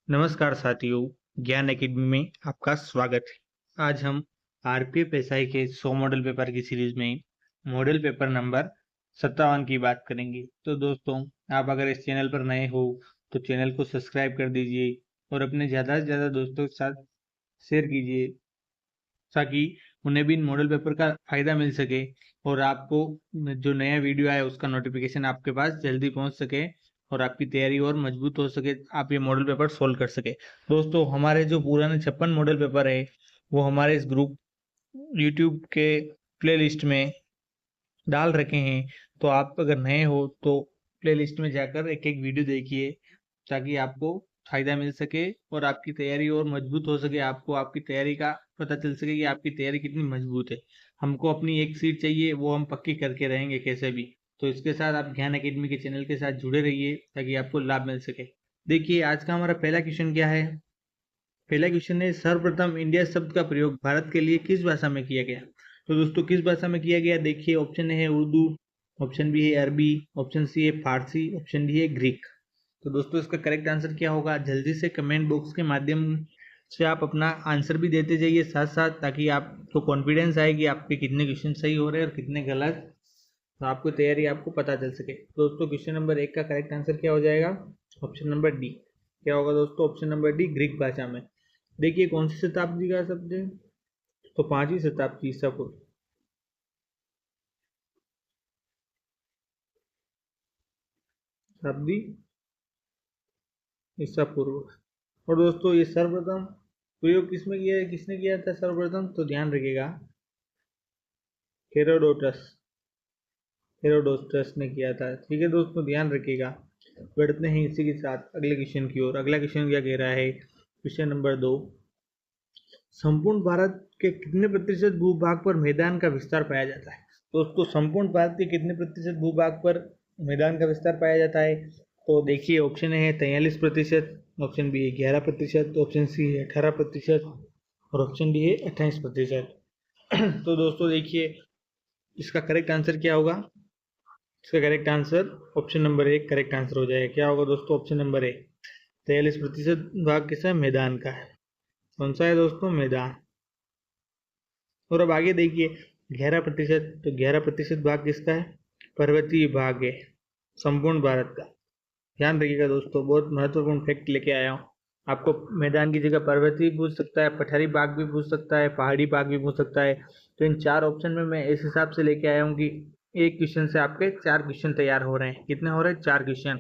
नमस्कार साथियों, ज्ञान एकेडमी में आपका स्वागत है। आज हम आरपीएफ एसआई के 100 मॉडल पेपर की सीरीज में मॉडल पेपर नंबर 57 की बात करेंगे। तो दोस्तों, आप अगर इस चैनल पर नए हो तो चैनल को सब्सक्राइब कर दीजिए और अपने ज़्यादा से ज़्यादा दोस्तों के साथ शेयर कीजिए ताकि उन्हें भी इन मॉडल पेपर का फायदा मिल सके और आपको जो नया वीडियो आए उसका नोटिफिकेशन आपके पास जल्दी पहुंच सके और आपकी तैयारी और मजबूत हो सके, आप ये मॉडल पेपर सोल्व कर सके। दोस्तों, हमारे जो पुराने 56 मॉडल पेपर है वो हमारे इस ग्रुप यूट्यूब के प्ले लिस्ट में डाल रखे हैं। तो आप अगर नए हो तो प्ले लिस्ट में जाकर एक एक वीडियो देखिए ताकि आपको फायदा मिल सके और आपकी तैयारी और मजबूत हो सके, आपको आपकी तैयारी का पता चल सके कि आपकी तैयारी कितनी मजबूत है। हमको अपनी एक सीट चाहिए, वो हम पक्की करके रहेंगे कैसे भी। तो इसके साथ आप ज्ञान एकेडमी के चैनल के साथ जुड़े रहिए ताकि आपको लाभ मिल सके। देखिए, आज का हमारा पहला क्वेश्चन क्या है। पहला क्वेश्चन है, सर्वप्रथम इंडिया शब्द का प्रयोग भारत के लिए किस भाषा में किया गया। तो दोस्तों, किस भाषा में किया गया, देखिए ऑप्शन है उर्दू, ऑप्शन बी है अरबी, ऑप्शन सी है फारसी, ऑप्शन डी है ग्रीक। तो दोस्तों, इसका करेक्ट आंसर क्या होगा, जल्दी से कमेंट बॉक्स के माध्यम से आप अपना आंसर भी देते जाइए साथ साथ, ताकि आपको कॉन्फिडेंस आए कि आपके कितने क्वेश्चन सही हो रहे हैं और कितने गलत। तो आपको तैयारी आपको पता चल सके। दोस्तों, क्वेश्चन नंबर 1 का करेक्ट आंसर क्या हो जाएगा, ऑप्शन नंबर डी। क्या होगा दोस्तों, ऑप्शन नंबर डी, ग्रीक भाषा में। देखिए कौन सी शताब्दी का शब्द है, तो 5वीं शताब्दी ईसा पूर्व। शताब्दी ईसा पूर्व। और दोस्तों, ये सर्वप्रथम प्रयोग किसमें किया है, किसने किया था सर्वप्रथम, तो ध्यान रखिएगा, हेरोडोटस, हेरोडोटस ने किया था। ठीक है दोस्तों, ध्यान रखिएगा। बढ़ते हैं इसी के साथ अगले क्वेश्चन की ओर। अगला क्वेश्चन क्या कह रहा है, क्वेश्चन नंबर 2, संपूर्ण भारत के कितने प्रतिशत भूभाग पर मैदान का विस्तार पाया जाता है। दोस्तों, संपूर्ण भारत के कितने प्रतिशत भूभाग पर मैदान का विस्तार पाया जाता है, तो देखिए ऑप्शन है 43%, ऑप्शन बी है 11%, ऑप्शन सी है 18% और ऑप्शन डी है 28%। तो दोस्तों देखिए, इसका करेक्ट आंसर क्या होगा, इसका correct answer option number 1 correct answer हो जाएगा। क्या होगा दोस्तों, ऑप्शन नंबर 1, 43% भाग किसका है, मैदान का है। कौन सा है दोस्तों, मैदान। और अब आगे देखिए 11%, तो 11% भाग किसका है, पर्वतीय भाग है संपूर्ण भारत का। ध्यान रखिएगा दोस्तों, बहुत महत्वपूर्ण फैक्ट लेके आया हूँ। आपको मैदान की जगह पर्वतीय पूछ सकता है, पठारी भाग भी पूछ सकता है, पहाड़ी भाग भी पूछ सकता है। तो इन 4 ऑप्शन में मैं इस हिसाब से लेके आया हूँ कि एक क्वेश्चन से आपके 4 क्वेश्चन तैयार हो रहे हैं। कितने हो रहे हैं, 4 क्वेश्चन।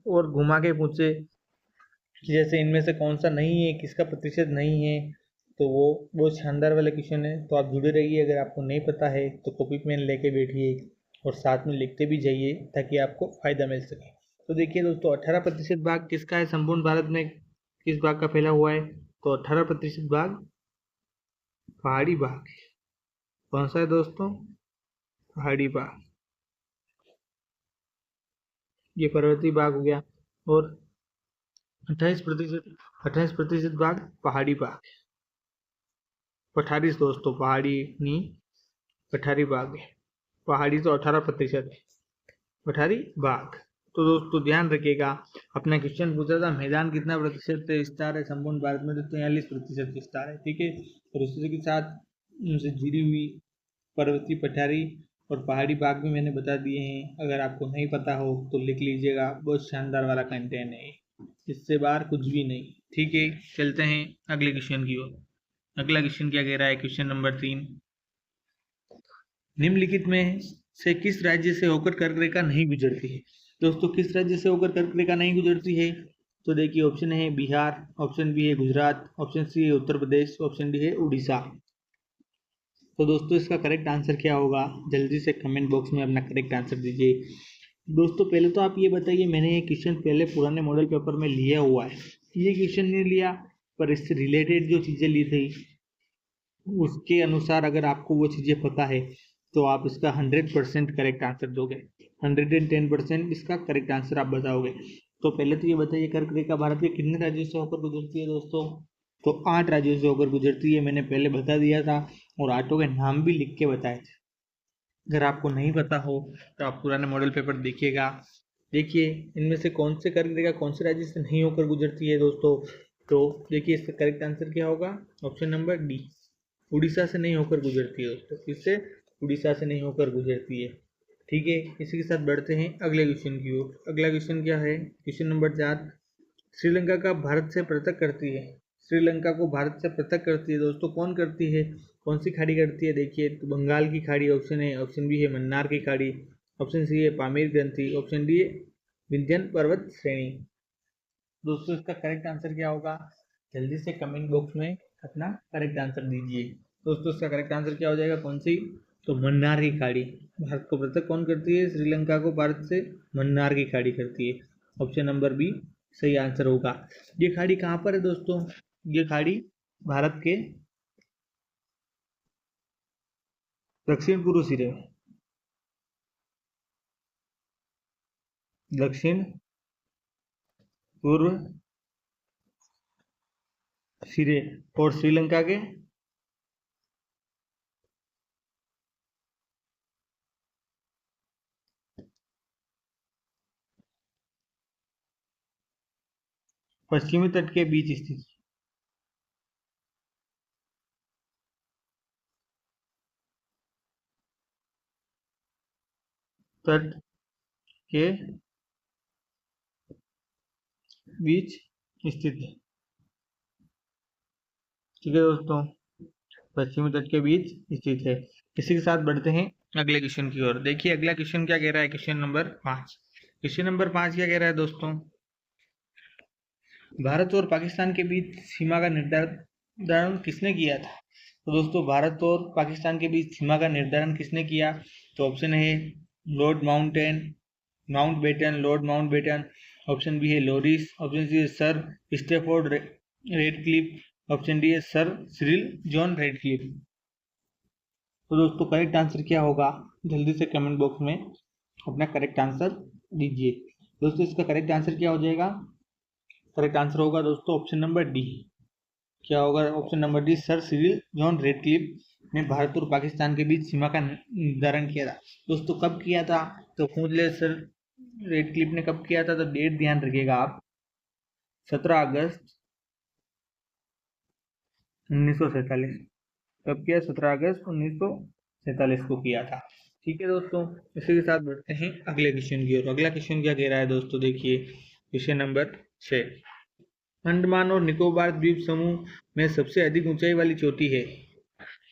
और घुमा के पूछे कि जैसे इनमें से कौन सा नहीं है, किसका प्रतिशत नहीं है, तो वो बहुत शानदार वाले क्वेश्चन है। तो आप जुड़े रहिए, अगर आपको नहीं पता है तो कॉपी पेन लेके बैठिए और साथ में लिखते भी जाइए ताकि आपको फायदा मिल सके। तो देखिए दोस्तों, 18% भाग किसका है संपूर्ण भारत में, किस भाग का फैला हुआ है, तो 18% भाग पहाड़ी भाग है। कौन सा है दोस्तों, पहाड़ी भाग, ये पर्वतीय भाग हो गया। और 28% भाग पहाड़ी भाग, पठारी दोस्तों, पहाड़ी नहीं, पठारी भाग है। पहाड़ी तो 18% है, पठारी भाग। तो दोस्तों ध्यान रखिएगा, अपना क्वेश्चन पूछा था मैदान कितना प्रतिशत विस्तार है संपूर्ण भारत में, तो 43% विस्तार है। ठीक है, और उसी के साथ उनसे जुड़ी हुई पर्वतीय, पठारी और पहाड़ी भाग भी मैंने बता दिए हैं। अगर आपको नहीं पता हो तो लिख लीजिएगा, बहुत शानदार वाला कंटेंट है, इससे बाहर कुछ भी नहीं। ठीक है, चलते हैं अगले क्वेश्चन की ओर। अगला क्वेश्चन क्या कह रहा है, क्वेश्चन नंबर 3, निम्नलिखित में से किस राज्य से होकर कर्क रेखा नहीं गुजरती है। दोस्तों, किस राज्य से होकर कर्क रेखा नहीं गुजरती है, तो देखिए ऑप्शन है बिहार, ऑप्शन बी है गुजरात, ऑप्शन सी है उत्तर प्रदेश, ऑप्शन डी है उड़ीसा। तो दोस्तों, इसका करेक्ट आंसर क्या होगा, जल्दी से कमेंट बॉक्स में अपना करेक्ट आंसर दीजिए। दोस्तों, पहले तो आप ये बताइए, मैंने ये क्वेश्चन पहले पुराने मॉडल पेपर में लिया हुआ है, ये क्वेश्चन नहीं लिया, पर इससे रिलेटेड जो चीज़ें ली थी उसके अनुसार अगर आपको वो चीज़ें पता है तो आप इसका 100% करेक्ट आंसर दोगे, 110% इसका करेक्ट आंसर आप बताओगे। तो पहले तो ये बताइए, कर्क रेखा भारत के कितने राज्यों से होकर गुजरती है दोस्तों, तो 8 राज्यों से होकर गुजरती है, मैंने पहले बता दिया था और 8 के नाम भी लिख के बताए थे। अगर आपको नहीं पता हो तो आप पुराने मॉडल पेपर देखिएगा, देखिए इनमें से कौन से कर्क रेखा कौन से राज्य से नहीं होकर गुजरती है दोस्तों। तो देखिए इसका करेक्ट आंसर क्या होगा, ऑप्शन नंबर डी, उड़ीसा से नहीं होकर गुजरती है दोस्तों। किससे, उड़ीसा से नहीं होकर गुजरती है। ठीक है, इसी के साथ बढ़ते हैं अगले क्वेश्चन की ओर। अगला क्वेश्चन क्या है, क्वेश्चन नंबर 4, श्रीलंका का भारत से पृथक करती है। श्रीलंका को भारत से पृथक करती है दोस्तों, कौन करती है, कौन सी खाड़ी करती है। देखिए तो बंगाल की खाड़ी ऑप्शन है, ऑप्शन बी है मन्नार की खाड़ी, ऑप्शन सी है पामीर ग्रंथि, ऑप्शन डी है विंध्यन पर्वत श्रेणी। दोस्तों इसका करेक्ट आंसर क्या होगा, जल्दी से कमेंट बॉक्स में अपना करेक्ट आंसर दीजिए। दोस्तों इसका करेक्ट आंसर क्या हो जाएगा, कौन सी, तो मन्नार की खाड़ी। भारत को पृथक कौन करती है, श्रीलंका को भारत से मन्नार की खाड़ी करती है। ऑप्शन नंबर बी सही आंसर होगा। ये खाड़ी कहाँ पर है दोस्तों, ये खाड़ी भारत के दक्षिण पूर्व सिरे, दक्षिण पूर्व सिरे और श्रीलंका के पश्चिमी तट के बीच स्थित, तट के बीच स्थित है। ठीक है दोस्तों, पश्चिमी तट के बीच स्थित है। इसी के साथ बढ़ते हैं अगले क्वेश्चन की ओर। देखिए अगला क्वेश्चन क्या कह रहा है, क्वेश्चन नंबर 5। क्वेश्चन नंबर 5 क्या कह रहा है दोस्तों, भारत और पाकिस्तान के बीच सीमा का निर्धारण किसने किया था। तो दोस्तों भारत और पाकिस्तान के बीच सीमा का निर्धारण किसने किया, तो ऑप्शन है Lord Mountbatten, Lord Mountbatten, option B है लॉरिस, ऑप्शन सी है sir Stafford Radcliffe, option D है सर सिरिल जॉन रेडक्लिफ। तो दोस्तों करेक्ट आंसर क्या होगा, जल्दी से कमेंट बॉक्स में अपना करेक्ट आंसर दीजिए। दोस्तों इसका करेक्ट आंसर क्या हो जाएगा, करेक्ट आंसर होगा दोस्तों ऑप्शन नंबर डी। क्या होगा, option number D, sir Cyril John Radcliffe ने भारत और पाकिस्तान के बीच सीमा का निर्धारण किया था। दोस्तों कब किया था, तो पूछ ले सर रेडक्लिफ ने कब किया था, तो डेट ध्यान रखिएगा आप, 17 अगस्त 1947। कब किया, 17 अगस्त 1947 को किया था। ठीक है दोस्तों, इसी के साथ बढ़ते हैं अगले क्वेश्चन की ओर। अगला क्वेश्चन क्या कह रहा है दोस्तों, देखिए क्वेश्चन नंबर 6, अंडमान और निकोबार द्वीप समूह में सबसे अधिक ऊंचाई वाली चोटी है।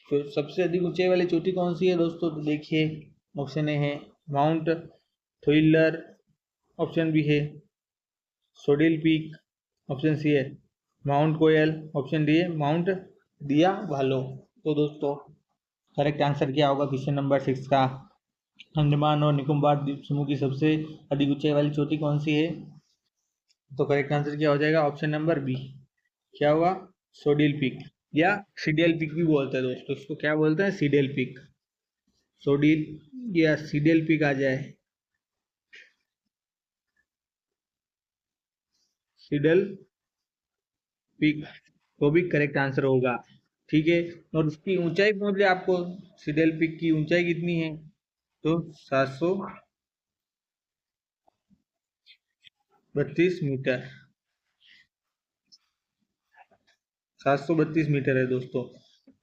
तो सबसे अधिक ऊंचाई वाली चोटी कौन सी है दोस्तों, तो देखिए ऑप्शन ए है माउंट थोइलर, ऑप्शन बी है सोडिल पीक, ऑप्शन सी है माउंट कोयल, ऑप्शन डी है माउंट दिया भालो। तो दोस्तों करेक्ट आंसर क्या होगा क्वेश्चन नंबर 6 का, अंडमान और निकोबार द्वीप समूह की सबसे अधिक ऊंचाई वाली चोटी कौन सी है। तो करेक्ट आंसर क्या हो जाएगा, ऑप्शन नंबर बी, क्या होगा, सोडिल पीक या सीडियल पीक भी बोलते हैं दोस्तों, इसको क्या बोलते हैं, सीडियल पीक, सोडिल या सीडियल पीक आ जाए, सीडल पीक, वो भी करेक्ट आंसर होगा। ठीक है, और उसकी ऊंचाई पूछ ले आपको, सीडल पीक की ऊंचाई कितनी है, तो 732 मीटर, 732 मीटर है दोस्तों।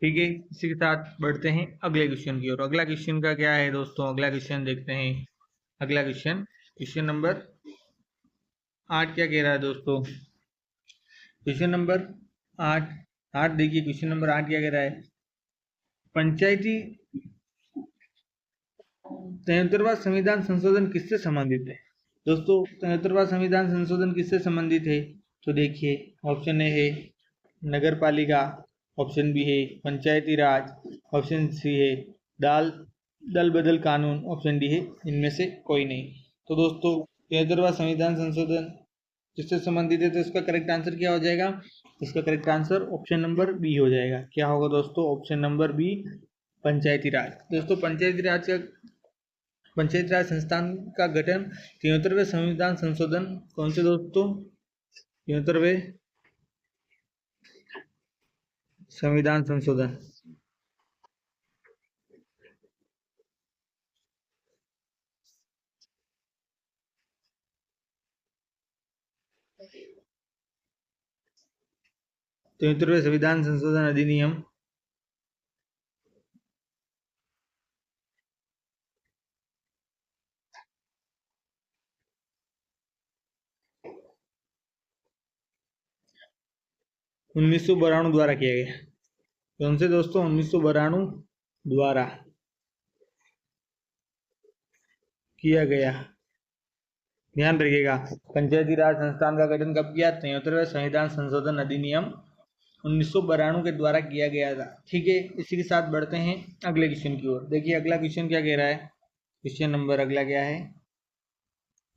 ठीक है, इसी के साथ बढ़ते हैं अगले क्वेश्चन की ओर। अगला क्वेश्चन का क्या है दोस्तों, अगला क्वेश्चन देखते हैं। अगला क्वेश्चन, क्वेश्चन नंबर 8 क्या कह रहा है दोस्तों, क्वेश्चन नंबर 8, देखिए क्वेश्चन नंबर 8 क्या कह रहा है, पंचायती 73वां संविधान संशोधन किससे संबंधित है। दोस्तों 73वां संविधान संशोधन किससे संबंधित है, तो देखिए ऑप्शन ए है नगर पालिका, ऑप्शन बी है पंचायती राज, ऑप्शन सी है दाल दल बदल कानून, ऑप्शन डी है इनमें से कोई नहीं। तो दोस्तों 73वां संविधान संशोधन जिससे संबंधित है, तो इसका करेक्ट आंसर क्या हो जाएगा, इसका correct answer option number B हो जाएगा। क्या होगा दोस्तों, option number B, Panchayati Raj. दोस्तों पंचायती राज संस्थान का गठन 73वें संविधान संशोधन कौन से दोस्तों, 73वें संविधान संशोधन, 73वें संविधान संशोधन अधिनियम 1992 द्वारा किया गया। कौन से दोस्तों? 1992 द्वारा किया गया। ध्यान रखिएगा, पंचायती राज संस्थान का गठन कब किया? 73वें संविधान संशोधन अधिनियम 1992 के द्वारा किया गया था। ठीक है, इसी के साथ बढ़ते हैं अगले क्वेश्चन की ओर। देखिए अगला क्वेश्चन क्या कह रहा है। क्वेश्चन नंबर अगला क्या है?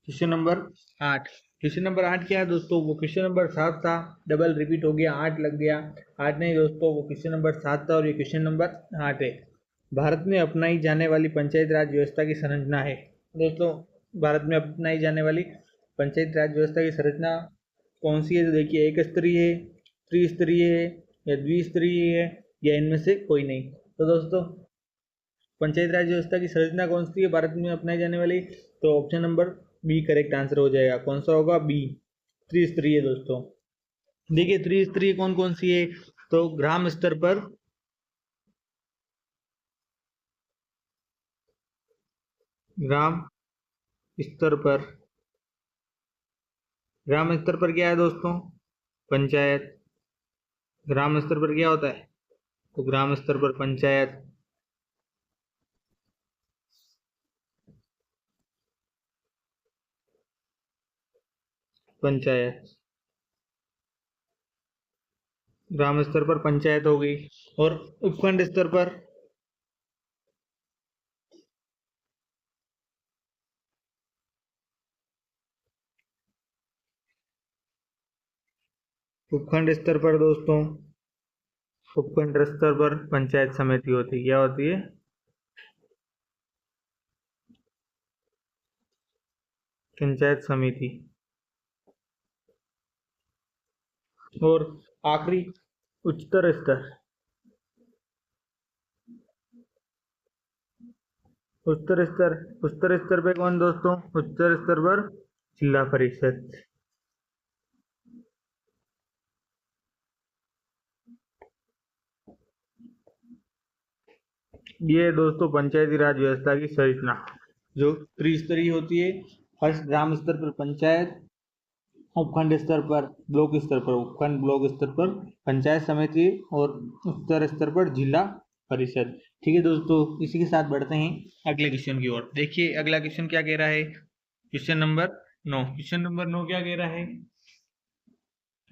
Question number 8। क्वेश्चन नंबर 8 क्या है दोस्तों? वो क्वेश्चन नंबर 7 था, डबल रिपीट हो गया, 8 लग गया। 8 नहीं दोस्तों, वो क्वेश्चन नंबर 7 था और ये क्वेश्चन नंबर 8 है। भारत में अपनाई जाने वाली पंचायत राज व्यवस्था की संरचना है। दोस्तों, भारत में अपनाई जाने वाली पंचायत राज व्यवस्था की संरचना कौन सी है? तो देखिए, एक स्तरीय है, त्रिस्तरीय है या द्विस्तरीय है या इनमें से कोई नहीं। तो दोस्तों, पंचायत राज व्यवस्था की संरचना कौन सी है भारत में अपनाई जाने वाली? तो option number B correct answer हो जाएगा। कौन सा होगा? बी, त्रिस्तरीय। दोस्तों देखिए, त्रिस्तरीय कौन कौन सी है? तो ग्राम स्तर पर, ग्राम स्तर पर, ग्राम स्तर पर क्या है दोस्तों? पंचायत। ग्राम स्तर पर क्या होता है? तो ग्राम स्तर पर पंचायत। पंचायत, ग्राम स्तर पर पंचायत हो गई। और उपखंड स्तर पर, उपखंड स्तर पर दोस्तों, उपखंड स्तर पर पंचायत समिति होती है। क्या होती है? पंचायत समिति। और आखिरी उच्चतर स्तर, उच्चतर स्तर, उच्चतर स्तर पे कौन दोस्तों? उच्चतर स्तर पर जिला परिषद। ये दोस्तों पंचायती राज व्यवस्था की संरचना जो त्रिस्तरीय होती है। फर्स्ट ग्राम स्तर पर पंचायत, उपखंड स्तर पर, ब्लॉक स्तर पर उपखंड, ब्लॉक स्तर पर पंचायत समिति और उच्चतर स्तर पर जिला परिषद। ठीक है दोस्तों, इसी के साथ बढ़ते हैं अगले क्वेश्चन की ओर। देखिए अगला क्वेश्चन क्या कह रहा है। Question number 9। क्वेश्चन नंबर 9 क्या कह रहा है?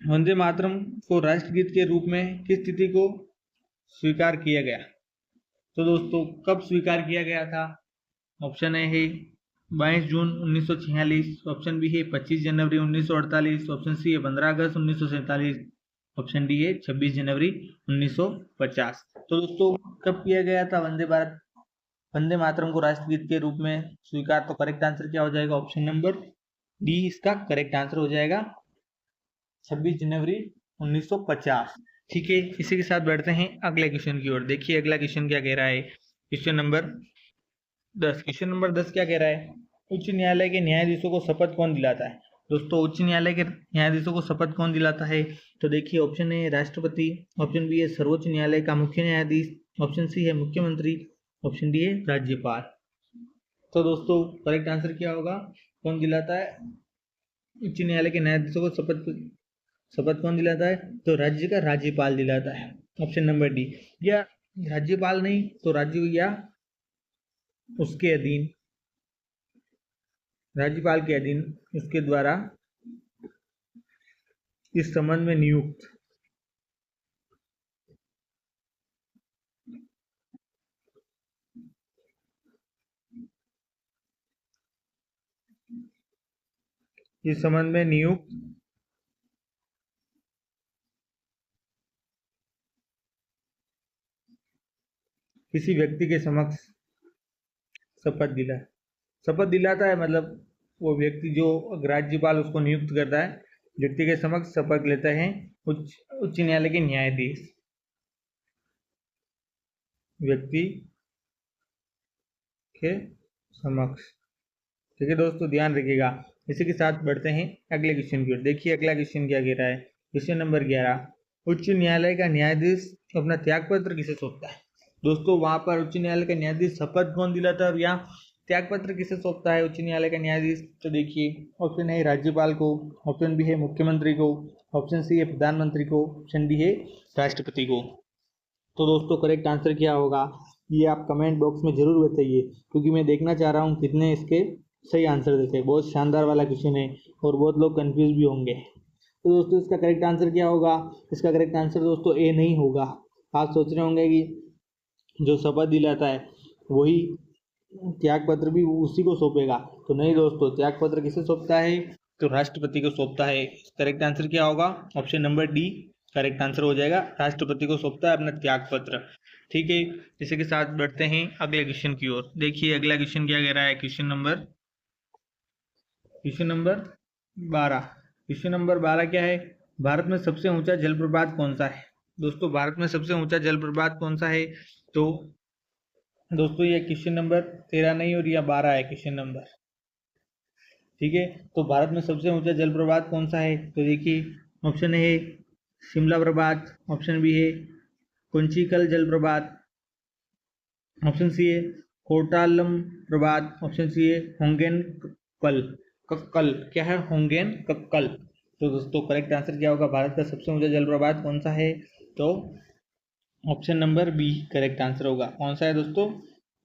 वंदे मातरम को राष्ट्रगीत के रूप में किस तिथि को स्वीकार किया गया? तो दोस्तों कब स्वीकार किया गया था? ऑप्शन ए है 22 जून 1946, ऑप्शन बी है 25 जनवरी 1948, ऑप्शन सी है 15 अगस्त 1947, ऑप्शन डी है 26 जनवरी 1950। तो दोस्तों कब किया गया था वंदे मातरम को राष्ट्रगीत के रूप में स्वीकार? तो करेक्ट आंसर क्या हो जाएगा? ऑप्शन नंबर डी इसका करेक्ट आंसर हो जाएगा, 26 जनवरी 1950। ठीक है, इसी के साथ बढ़ते हैं अगले क्वेश्चन की ओर। देखिए अगला क्वेश्चन क्या कह रहा है। Question number 10। क्वेश्चन नंबर 10 क्या कह रहा है? उच्च न्यायालय के न्यायाधीशों को शपथ कौन दिलाता है? दोस्तों उच्च न्यायालय के न्यायाधीशों को शपथ कौन दिलाता है? तो देखिए, ऑप्शन ए राष्ट्रपति, ऑप्शन बी है सर्वोच्च न्यायालय का मुख्य न्यायाधीश, ऑप्शन सी है मुख्यमंत्री, ऑप्शन डी है राज्यपाल। तो दोस्तों करेक्ट आंसर क्या होगा? कौन दिलाता है उच्च न्यायालय के न्यायाधीशों को शपथ? शपथ कौन दिलाता है? तो राज्य का राज्यपाल दिलाता है। Option number D. या राज्यपाल नहीं तो राज्य या उसके अधीन, राज्यपाल के अधीन उसके द्वारा इस संबंध में नियुक्त, इस संबंध में नियुक्त किसी व्यक्ति के समक्ष शपथ दिलाता है। मतलब वो व्यक्ति जो राज्यपाल उसको नियुक्त करता है, व्यक्ति के समक्ष शपथ लेते हैं उच्च न्यायालय के न्यायाधीश, व्यक्ति के समक्ष। ठीक है दोस्तों, ध्यान रखिएगा। इसी के साथ बढ़ते हैं अगले क्वेश्चन की ओर। देखिए अगला क्वेश्चन क्या कह रहा है। Question number 11। उच्च न्यायालय का न्यायाधीश अपना त्यागपत्र किसे सौंपता है? दोस्तों वहां पर उच्च न्यायालय का न्यायाधीश शपथ कौन दिलाता है और यहाँ त्यागपत्र किसे सौंपता है उच्च न्यायालय का न्यायाधीश? तो देखिए ऑप्शन ए राज्यपाल को, ऑप्शन बी है मुख्यमंत्री को, ऑप्शन सी है प्रधानमंत्री को, ऑप्शन डी है राष्ट्रपति को। तो दोस्तों करेक्ट आंसर क्या होगा ये आप कमेंट बॉक्स में जरूर बताइए, क्योंकि मैं देखना चाह रहा हूँ कितने इसके सही आंसर देते हैं। बहुत शानदार वाला क्वेश्चन है और बहुत लोग कंफ्यूज भी होंगे। तो दोस्तों इसका करेक्ट आंसर क्या होगा? इसका करेक्ट आंसर दोस्तों ए नहीं होगा। आप सोच रहे होंगे कि जो शपथ दिलाता है वही त्याग पत्र भी उसी को सौंपेगा, तो नहीं दोस्तों, त्याग पत्र किसे सौंपता है? तो राष्ट्रपति को सौंपता है। करेक्ट आंसर क्या होगा? Option number D correct answer हो जाएगा। राष्ट्रपति को सौंपता है अपना त्याग पत्र। ठीक है, इसी के साथ बढ़ते हैं अगले क्वेश्चन की ओर। देखिए अगला क्वेश्चन क्या कह रहा है, क्वेश्चन नंबर 12। क्वेश्चन नंबर 12 क्या है? भारत में सबसे ऊंचा जलप्रपात कौन सा है? दोस्तों भारत में सबसे ऊंचा जलप्रपात कौन सा है? तो दोस्तों ये क्वेश्चन नंबर 13 नहीं और यह 12 है क्वेश्चन नंबर। ठीक है, तो भारत में सबसे ऊंचा जलप्रपात कौन सा है? तो देखिए ऑप्शन ए है शिमला प्रपात, ऑप्शन बी है कुंचिकल जलप्रपात, ऑप्शन सी है कोटालम प्रपात, ऑप्शन सी है होंगेन कल कक्कल। क्या है? होंगेन कक्कल। तो दोस्तों करेक्ट आंसर क्या होगा? भारत का सबसे ऊंचा जलप्रपात कौन सा है? तो option number B correct answer होगा। कौन सा है दोस्तों?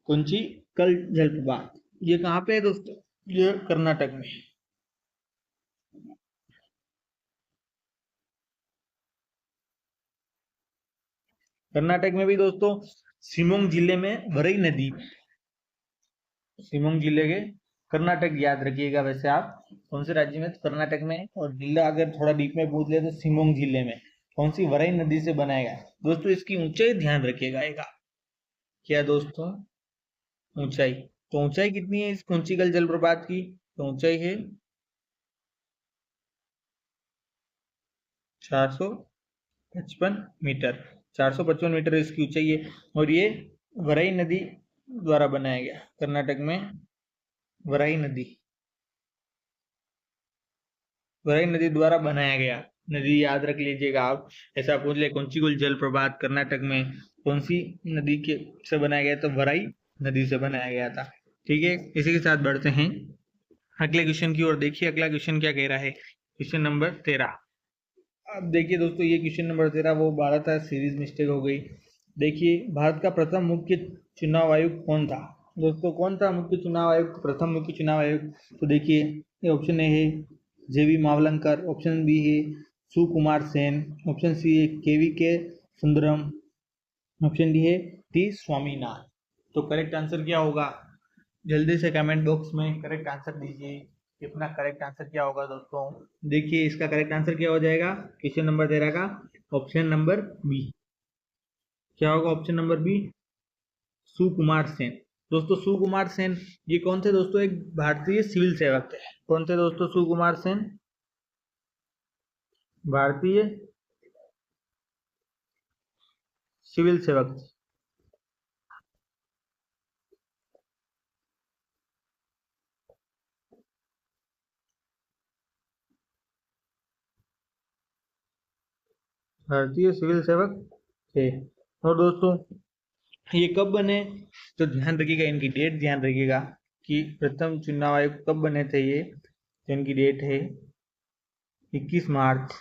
कुंचिकल जलप्रपात। ये कहाँ पे है दोस्तों? ये कर्नाटक में। कर्नाटक में भी दोस्तों शिमोग जिले में वरई नदी, शिमोग जिले के कर्नाटक याद रखिएगा। वैसे आप कौन से राज्य में? कर्नाटक में। और जिला अगर थोड़ा डीप में पूछ ले तो शिमोग जिले में। कौन सी? वरई नदी से बनाएगा दोस्तों। इसकी ऊंचाई ध्यान रखिएगा। क्या दोस्तों? ऊंचाई। तो ऊंचाई कितनी है इस कुंचिकल जलप्रपात की? तो ऊंचाई है 455 मीटर। 455 मीटर इसकी ऊंचाई है और ये वरई नदी द्वारा बनाया गया। कर्नाटक में वरई नदी द्वारा बनाया गया। नदी याद रख लीजिएगा आप। ऐसा पूछ ले कुंचिकुल जलप्रपात कर्नाटक में कौन सी नदी के से बनाया गया? तो वरई नदी से बनाया गया था। ठीक है, इसी के साथ बढ़ते हैं अगले क्वेश्चन की ओर। देखिए अगला क्वेश्चन क्या कह रहा है, क्वेश्चन नंबर 13। अब देखिए दोस्तों ये क्वेश्चन नंबर 13 वो 12 था, सीरीज मिस्टेक हो गई। देखिए भारत का प्रथम मुख्य चुनाव आयुक्त कौन था? दोस्तों कौन था मुख्य चुनाव आयुक्त, प्रथम मुख्य चुनाव आयुक्त? तो देखिए ये ऑप्शन ए है जेवी मावलंकर, ऑप्शन बी है सुकुमार सेन, ऑप्शन सी है के सुंदरम, ऑप्शन डी है टी स्वामीनाथन। तो करेक्ट आंसर क्या होगा? जल्दी से कमेंट बॉक्स में करेक्ट आंसर दीजिए। अपना करेक्ट आंसर क्या होगा दोस्तों? देखिए इसका करेक्ट आंसर क्या हो जाएगा क्वेश्चन नंबर 13 का? Option number B. क्या होगा option number B? Sukumar Sen. दोस्तों सुकुमार सेन ये कौन थे दोस्तों? एक भारतीय सिविल सेवक थे। कौन थे दोस्तों? सुकुमार सेन भारतीय सिविल सेवक। 'थे। और दोस्तों ये कब बने? तो ध्यान रखिएगा, इनकी डेट ध्यान रखिएगा कि प्रथम चुनाव आयुक्त कब बने थे ये। तो इनकी डेट है 21 मार्च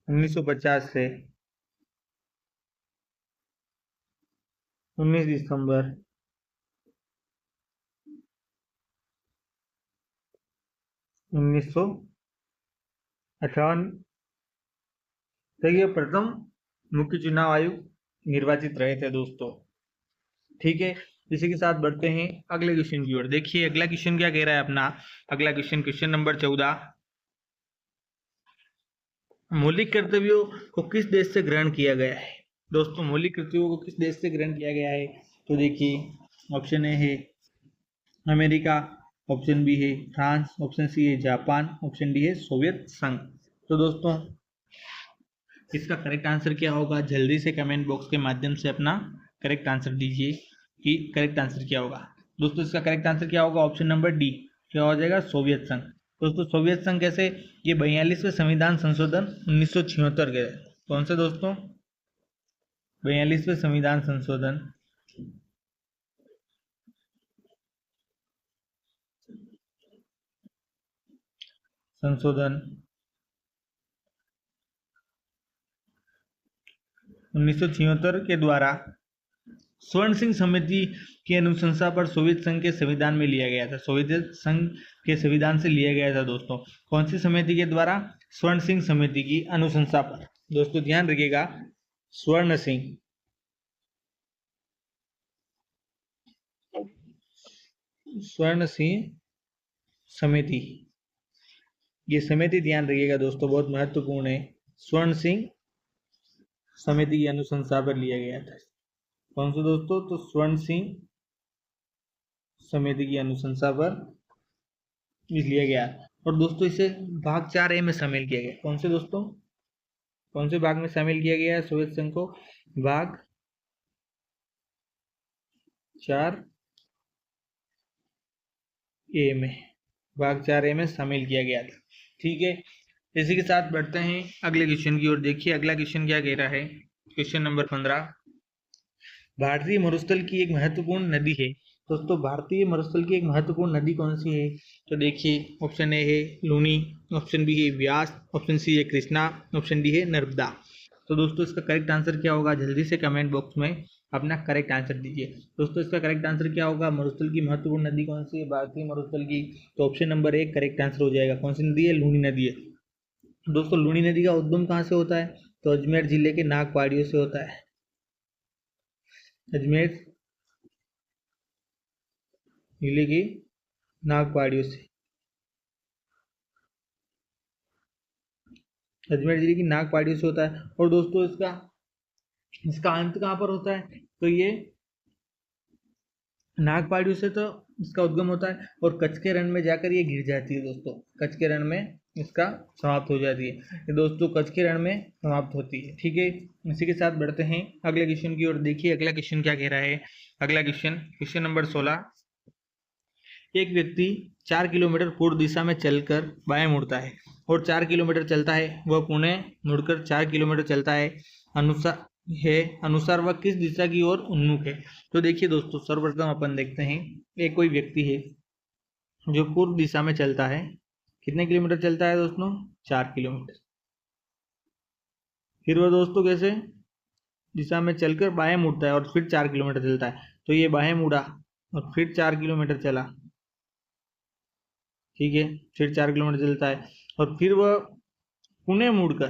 1950 से 19 दिसंबर 1958 तक ये प्रथम मुख्य चुनाव आयुक्त निर्वाचित रहे थे दोस्तों। ठीक है, इसी के साथ बढ़ते हैं अगले क्वेश्चन की ओर। देखिए अगला क्वेश्चन क्या कह रहा है अपना। अगला क्वेश्चन, क्वेश्चन नंबर 14। मौलिक कर्तव्यों को किस देश से ग्रहण किया गया है? दोस्तों मौलिक कर्तव्यों को किस देश से ग्रहण किया गया है? तो देखिए ऑप्शन ए है अमेरिका, ऑप्शन बी है फ्रांस, ऑप्शन सी है जापान, ऑप्शन डी है सोवियत संघ। तो दोस्तों इसका करेक्ट आंसर क्या होगा? जल्दी से कमेंट बॉक्स के माध्यम से अपना करेक्ट आंसर दीजिए कि करेक्ट आंसर क्या होगा। दोस्तों इसका करेक्ट आंसर क्या होगा? ऑप्शन नंबर डी क्या हो जाएगा? सोवियत संघ। दोस्तों सोवियत संघ कैसे? ये 42वें संविधान संशोधन 1976 के। कौन से दोस्तों? 42वें संविधान संशोधन संशोधन 1976 के द्वारा स्वर्ण सिंह समिति की अनुशंसा पर सोवियत संघ के संविधान में लिया गया था। सोवियत संघ के संविधान से लिया गया था दोस्तों। कौन सी समिति के द्वारा? स्वर्ण सिंह समिति की अनुशंसा पर। दोस्तों ध्यान रखिएगा, स्वर्ण सिंह समिति, ये समिति ध्यान रखिएगा दोस्तों, बहुत महत्वपूर्ण है। स्वर्ण सिंह समिति की अनुशंसा पर लिया गया था। कौन से दोस्तों? तो स्वर्ण सिंह समिति की अनुशंसा पर लिया गया। और दोस्तों इसे भाग 4A में शामिल किया गया। कौन से दोस्तों? कौन से भाग में शामिल किया गया है सोवियत संघ को? भाग 4A में, भाग 4A में शामिल किया गया था। ठीक है, इसी के साथ बढ़ते हैं अगले क्वेश्चन की ओर। देखिए अगला क्वेश्चन क्या कह रहा है। क्वेश्चन नंबर 15, भारतीय मरुस्थल की एक महत्वपूर्ण नदी है। दोस्तों भारतीय मरुस्थल की एक महत्वपूर्ण नदी कौन सी है? तो देखिए ऑप्शन ए है लूनी, ऑप्शन बी है व्यास, ऑप्शन सी है कृष्णा, ऑप्शन डी है नर्मदा। तो दोस्तों इसका करेक्ट आंसर क्या होगा? जल्दी से कमेंट बॉक्स में अपना करेक्ट आंसर दीजिए। दोस्तों इसका करेक्ट आंसर क्या होगा? मरुस्थल की महत्वपूर्ण नदी कौन सी है भारतीय मरुस्थल की? तो ऑप्शन नंबर 1 करेक्ट आंसर हो जाएगा। कौन सी नदी है? लूनी नदी है। दोस्तों लूनी नदी का उद्गम कहाँ से होता है? तो अजमेर जिले के नाग पहाड़ियों से होता है। अजमेर जिले की नाग पहाड़ियों से, अजमेर जिले की नाग पहाड़ियों से होता है। और दोस्तों इसका अंत कहाँ पर होता है? तो ये नाग पहाड़ियों से तो इसका उद्गम होता है और कच्छ के रण में जाकर ये गिर जाती है। दोस्तों कच्छ के रण में इसका समाप्त हो जाती है। ये दोस्तों कच्छ के रण में समाप्त होती है। ठीक है, इसी के साथ बढ़ते हैं अगले क्वेश्चन की ओर। देखिए अगला क्वेश्चन क्या कह रहा है। अगला क्वेश्चन नंबर 16, एक व्यक्ति 4 किलोमीटर पूर्व दिशा में चलकर बाएं मुड़ता है और 4 किलोमीटर चलता है। वह पुनः मुड़कर 4 किलोमीटर चलता है। अनुसार वह किस दिशा की ओर उन्मुख है? तो देखिए दोस्तों सर्वप्रथम अपन देखते हैं, एक कोई व्यक्ति है जो पूर्व दिशा में चलता है। कितने किलोमीटर चलता है दोस्तों? 4 किलोमीटर। फिर वह दोस्तों कैसे दिशा में चलकर बाएं मुड़ता है और फिर 4 किलोमीटर चलता है। तो ये बाएं मुड़ा और फिर 4 किलोमीटर चला। ठीक है, फिर 4 किलोमीटर चलता है और फिर वह पुनः मुड़कर,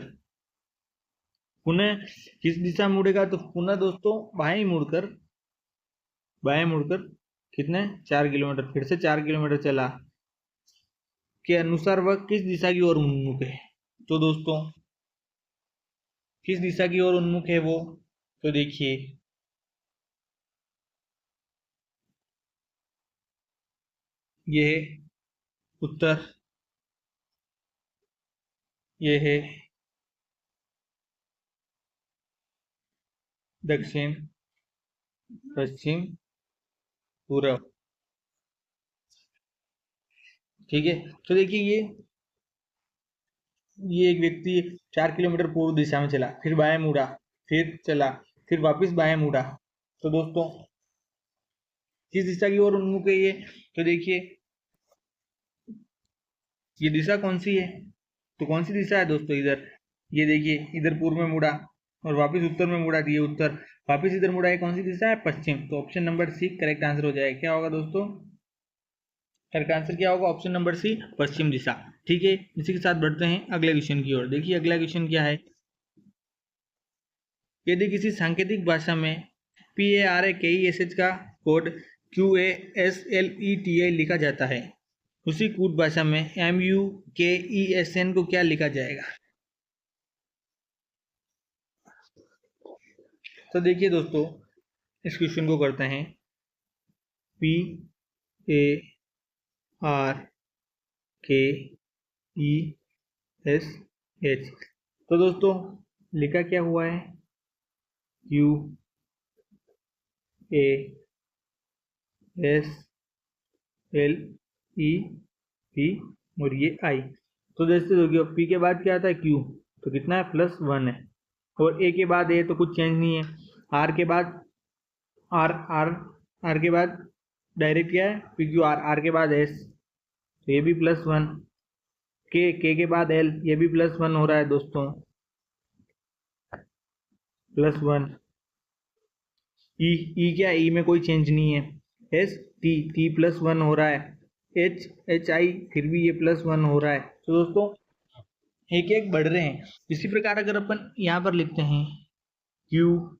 पुनः किस दिशा में मुड़ेगा? तो पुनः दोस्तों बाएं मुड़कर कितने? 4 किलोमीटर, फिर से 4 किलोमीटर चला। के अनुसार वह किस दिशा की ओर उन्मुख है? तो दोस्तों किस दिशा की ओर उन्मुख है वो? तो देखिए ये है उत्तर, ये है दक्षिण, पश्चिम, पूर्व। ठीक है, तो देखिए ये एक व्यक्ति 4 किलोमीटर पूर्व दिशा में चला, फिर बाएं मुड़ा, फिर चला, फिर वापस बाएं मुड़ा। तो दोस्तों किस दिशा की ओर उन्मुख है ये? तो देखिए ये दिशा कौन सी है? तो कौन सी दिशा है दोस्तों? इधर, ये देखिए इधर पूर्व में मुड़ा और वापस उत्तर में मुड़ा, दिए उत्तर, वापस इधर मुड़ा है। कौन सी दिशा है? पश्चिम। तो option number C correct answer हो जाएगा। क्या होगा दोस्तों? करेक्ट आंसर क्या होगा? ऑप्शन नंबर सी, पश्चिम दिशा। ठीक है, इसी के साथ बढ़ते हैं अगले क्वेश्चन की ओर। देखिए अगला क्वेश्चन क्या है। यदि किसी सांकेतिक भाषा में PARKESH का कोड QASLETI लिखा जाता है, उसी कूट भाषा में MUKESN को क्या लिखा जाएगा? तो देखिए दोस्तों इस क्वेश्चन को करते हैं। PARKESH। तो दोस्तों लिखा क्या हुआ है? QASLETI। ई पी और ये आई। तो जैसे देखिए पी के बाद क्या आता है क्यू, तो कितना है +1 है, और ए के बाद ए तो कुछ चेंज नहीं है, आर के बाद आर आर आर के बाद डायरेक्ट क्या है पी क्यू आर, आर के बाद एस तो ये भी +1, के के बाद एल ये भी +1 हो रहा है दोस्तों, +1। ई क्या ई में कोई चेंज नहीं है, एस टी +1 हो रहा है, एच आई फिर भी ये +1 हो रहा है। तो दोस्तों एक एक बढ़ रहे हैं। इसी प्रकार अगर अपन यहाँ पर लिखते हैं Q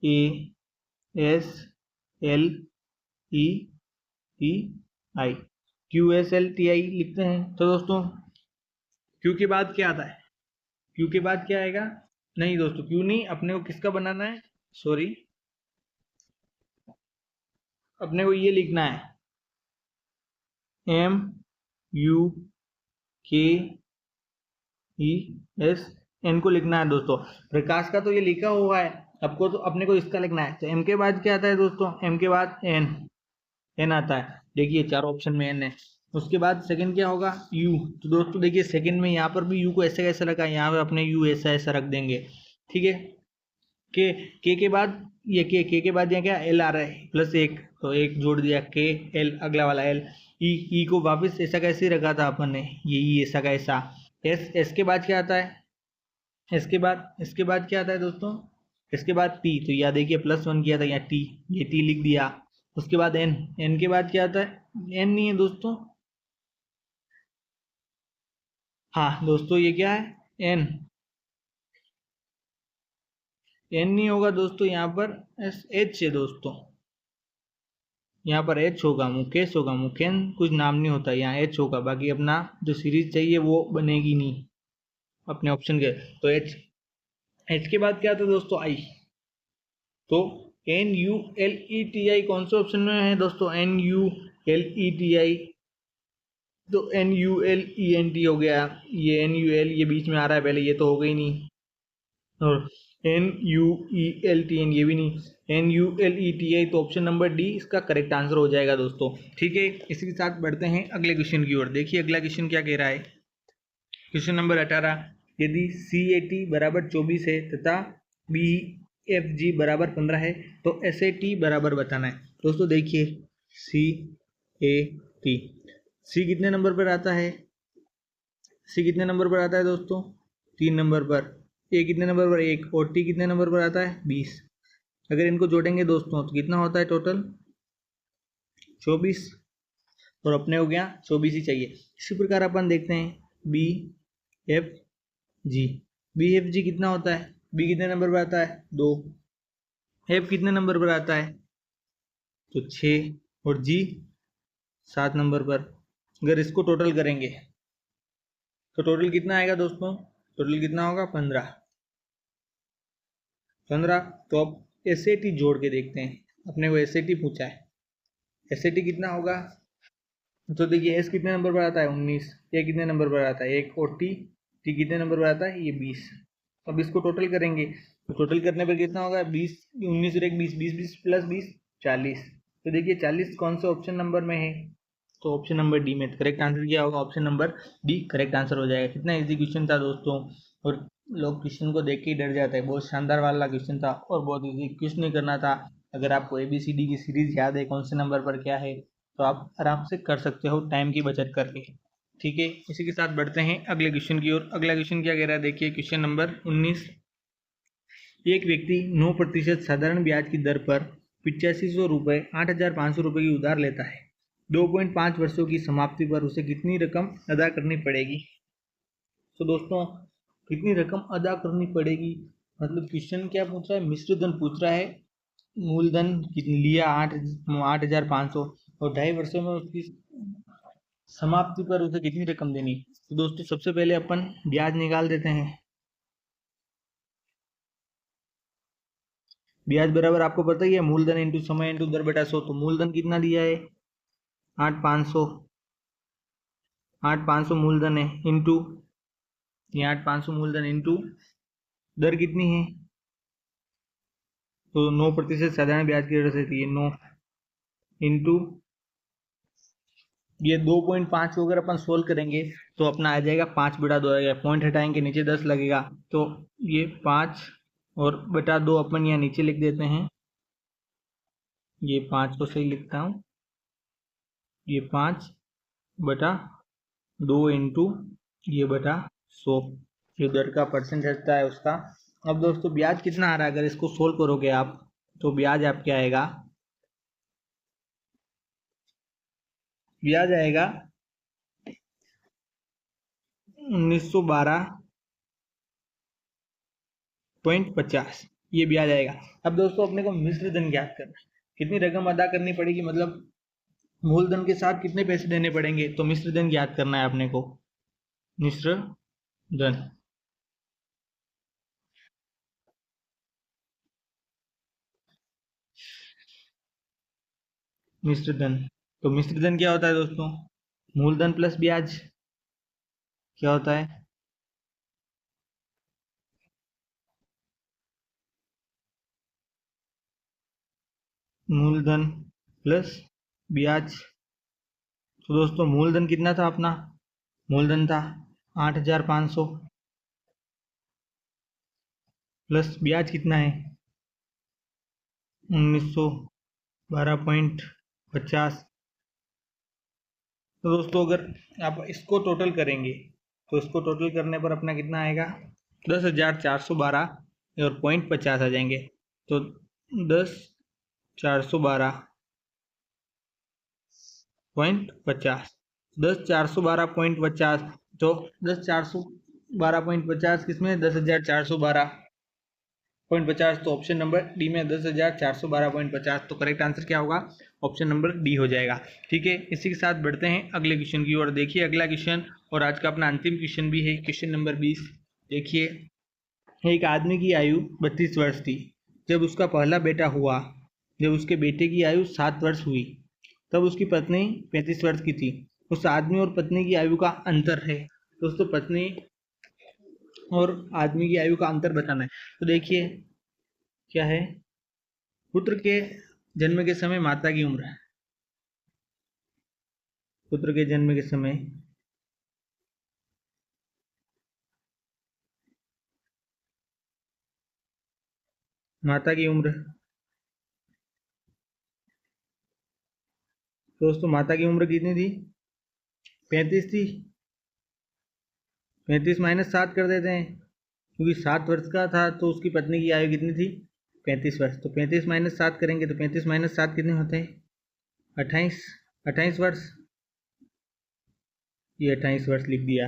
A S L E T I, Q S L T I लिखते हैं। तो दोस्तों क्यू के बाद क्या आता है, क्यू के बाद क्या आएगा, नहीं दोस्तों क्यू नहीं, अपने को किसका बनाना है, सॉरी अपने को ये लिखना है एम यू के ई एस एन को लिखना है दोस्तों। प्रकाश का तो ये लिखा हुआ है, आपको तो अपने को इसका लिखना है। तो एम के बाद क्या आता है दोस्तों, एम के बाद एन आता है, देखिए चारों ऑप्शन में एन है। उसके बाद सेकंड क्या होगा यू, तो दोस्तों देखिए सेकंड में यहाँ पर भी यू को ऐसे कैसे रखा है, यहाँ पर अपने यू ऐसा ऐसा रख देंगे, ठीक है। के बाद ये के बाद यहाँ क्या एल आ रहा है +1, तो एक जोड़ दिया के एल, अगला वाला एल, ई को वापस ऐसा कैसे रखा था अपन ने, ये ई ऐसा का ऐसा, एस के बाद क्या आता है, इसके बाद क्या आता है दोस्तों, इसके बाद टी, तो यहाँ देखिए +1 किया था, यहाँ टी, ये टी लिख दिया। उसके बाद एन के बाद क्या आता है, एन नहीं है दोस्तों, हाँ दोस्तों ये क्या है एन नहीं होगा दोस्तों, यहाँ पर एच है दोस्तों, यहाँ पर एच होगा, मुकेश होगा, मुकेन कुछ नाम नहीं होता, यहाँ एच होगा, बाकी अपना जो सीरीज चाहिए वो बनेगी नहीं अपने ऑप्शन के। तो एच के बाद क्या आता है दोस्तों आई, तो NULETI कौन से ऑप्शन में है दोस्तों, NULETI, तो NULENT हो गया, ये NUL ये बीच में आ रहा है पहले, ये तो हो गई नहीं, और NUELTN ये भी नहीं, NULETI, तो ऑप्शन नंबर डी इसका करेक्ट आंसर हो जाएगा दोस्तों, ठीक है। इसी के साथ बढ़ते हैं अगले क्वेश्चन की ओर। देखिए अगला क्वेश्चन क्या कह रहा है, क्वेश्चन नंबर 18, यदि CAT बराबर 24 है तथा BFG बराबर 15 है तो SAT बराबर बताना है। दोस्तों देखिए CAT, सी कितने नंबर पर आता है, सी कितने नंबर पर आता है दोस्तों, 3 नंबर पर, ए कितने नंबर पर 1, और टी कितने नंबर पर आता है 20। अगर इनको जोड़ेंगे दोस्तों तो कितना होता है टोटल 24, और अपने को क्या 24 ही चाहिए। इसी प्रकार अपन देखते हैं BFG कितना होता है, बी कितने नंबर पर आता है 2, एफ कितने नंबर पर आता है तो 6, और जी 7 नंबर पर। अगर इसको टोटल करेंगे तो टोटल कितना आएगा दोस्तों, टोटल कितना होगा 15। तो अब SAT जोड़ के देखते हैं, अपने को SAT पूछा है, SAT कितना होगा, तो देखिए एस कितने नंबर पर आता है 19, ए कितने नंबर पर आता है 1, और टी कितने नंबर पर आता है ये 20। अब इसको टोटल करेंगे तो टोटल करने पर कितना होगा 20, 19 और 1 20, 20 प्लस 20 40। तो देखिए 40 कौन सा ऑप्शन नंबर में है, तो ऑप्शन नंबर डी में। करेक्ट आंसर क्या होगा, option number D correct answer हो जाएगा। कितना इजी क्वेश्चन था दोस्तों, और लोग क्वेश्चन को देख के ही डर जाते हैं, बहुत शानदार वाला क्वेश्चन था और बहुत इजी, कुछ नहीं करना था। अगर आपको ABCD की सीरीज याद है कौन से नंबर पर क्या है तो आप आराम से कर सकते हो टाइम की बचत करके, ठीक है। इसी के साथ बढ़ते हैं अगले क्वेश्चन की ओर। अगला क्वेश्चन क्या कह रहा है, देखिए क्वेश्चन नंबर 19, एक व्यक्ति 9% साधारण ब्याज की दर पर 8500 रुपये 8500 रुपये की उधार लेता है, 2.5 वर्षों की समाप्ति पर उसे कितनी रकम अदा करनी पड़ेगी। तो दोस्तों कितनी रकम अदा करनी पड़ेगी, मतलब क्वेश्चन क्या पूछ रहा है, मिश्र धन पूछ रहा है, मूलधन कितनी लिया 8500, और 2.5 वर्षों में उसकी समाप्ति पर उसे कितनी रकम देनी। तो दोस्तों सबसे पहले अपन ब्याज निकाल देते हैं। ब्याज बराबर आपको पता ही है मूलधन इंटू समय इंटू दर बटा 100। तो मूलधन कितना दिया है 8500 मूलधन है, इंटू ये 8500 मूलधन इंटू दर कितनी है, तो 9% साधारण ब्याज की दर से थी 9 इंटू ये 2.5 को अगर अपन सोल्व करेंगे तो अपना आ जाएगा 5/2 आ जाएगा, पॉइंट हटाएंगे नीचे 10 लगेगा, तो ये 5 और बटा 2 अपन यहाँ नीचे लिख देते हैं। ये 5 को सही लिखता हूँ, ये 5/2 इंटू ये बटा 100, ये दर का परसेंट रहता है उसका। अब दोस्तों ब्याज कितना आ रहा है, अगर इसको सोल्व करोगे आप तो ब्याज आपके आएगा, ब्याज आएगा 1912.50, ये ब्याज आएगा। अब दोस्तों अपने को मिश्र धन ज्ञात करना है, कितनी रकम अदा करनी पड़ेगी, मतलब मूलधन के साथ कितने पैसे देने पड़ेंगे, तो मिश्र धन ज्ञात करना है अपने को। मिश्र धन, मिश्र धन, तो मिश्र धन क्या होता है दोस्तों, मूलधन प्लस ब्याज, क्या होता है, मूलधन प्लस ब्याज। तो दोस्तों मूलधन कितना था अपना, मूलधन था 8,500 प्लस ब्याज कितना है 1912.50। तो दोस्तों अगर आप इसको टोटल करेंगे तो इसको टोटल करने पर अपना कितना आएगा 10,412 और 0.50 आ जाएंगे, तो 10,412.50, 10,412.50, तो 10,412.50 किसमें 10,412.50, तो ऑप्शन नंबर डी में 10,412.50, तो करेक्ट आंसर क्या होगा, ऑप्शन नंबर डी हो जाएगा। ठीक है, इसी के साथ बढ़ते हैं अगले क्वेश्चन की ओर। देखिए अगला क्वेश्चन और आज का अपना अंतिम क्वेश्चन भी है, क्वेश्चन नंबर 20। देखिए एक आदमी की आयु 32 वर्ष थी जब उसका पहला बेटा हुआ, जब उसके बेटे की आयु 7 वर्ष हुई तब उसकी पत्नी 35 वर्ष की थी। उस आदमी और पत्नी की आयु का अंतर है, दोस्तों पत्नी और आदमी की आयु का अंतर बताना है। तो देखिए क्या है, पुत्र के जन्म के समय माता की उम्र, पुत्र के जन्म के समय माता की उम्र, दोस्तों माता की उम्र कितनी थी 35 थी, 35 माइनस 7 कर देते हैं, क्योंकि 7 वर्ष का था तो उसकी पत्नी की आयु कितनी थी 35 वर्ष, तो 35 माइनस 7 करेंगे तो 35 माइनस 7 कितने होते हैं 28 वर्ष, ये 28 वर्ष लिख दिया,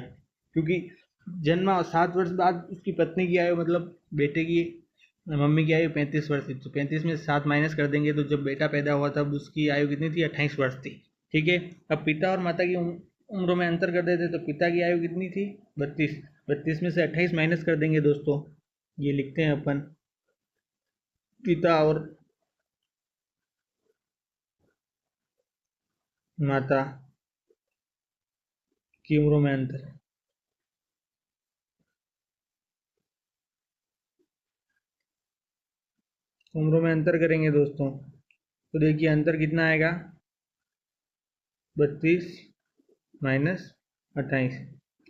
क्योंकि जन्म 7 वर्ष बाद उसकी पत्नी की आयु मतलब बेटे की मम्मी की आयु 35 वर्ष थी, तो 35 में 7 माइनस कर देंगे तो जब बेटा पैदा हुआ तब उसकी आयु कितनी थी 28 वर्ष थी। ठीक है, अब पिता और माता की उम्रों में अंतर कर देते तो पिता की आयु कितनी थी 32, 32 में से 28 माइनस कर देंगे दोस्तों, ये लिखते हैं अपन पिता और माता की उम्रों में अंतर, उम्रों में अंतर करेंगे दोस्तों, तो देखिए अंतर कितना आएगा 32 माइनस 28,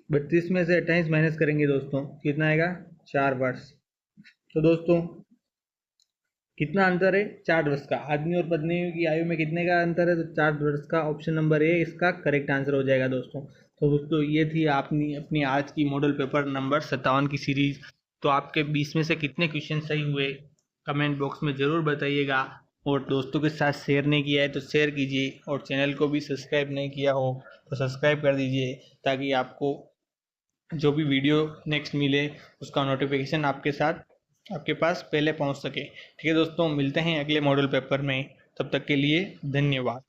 32 में से 28 माइनस करेंगे दोस्तों कितना आएगा 4 वर्ष। तो दोस्तों कितना अंतर है 4 वर्ष का, आदमी और पत्नी की आयु में कितने का अंतर है, तो 4 वर्ष का, ऑप्शन नंबर ए इसका करेक्ट आंसर हो जाएगा दोस्तों। तो दोस्तों ये थी आपने अपनी आज की मॉडल पेपर नंबर 57 की सीरीज। तो आपके 20 में से कितने क्वेश्चन सही हुए कमेंट बॉक्स में ज़रूर बताइएगा, और दोस्तों के साथ शेयर नहीं किया है तो शेयर कीजिए, और चैनल को भी सब्सक्राइब नहीं किया हो तो सब्सक्राइब कर दीजिए, ताकि आपको जो भी वीडियो नेक्स्ट मिले उसका नोटिफिकेशन आपके पास पहले पहुंच सके। ठीक है दोस्तों, मिलते हैं अगले मॉडल पेपर में, तब तक के लिए धन्यवाद।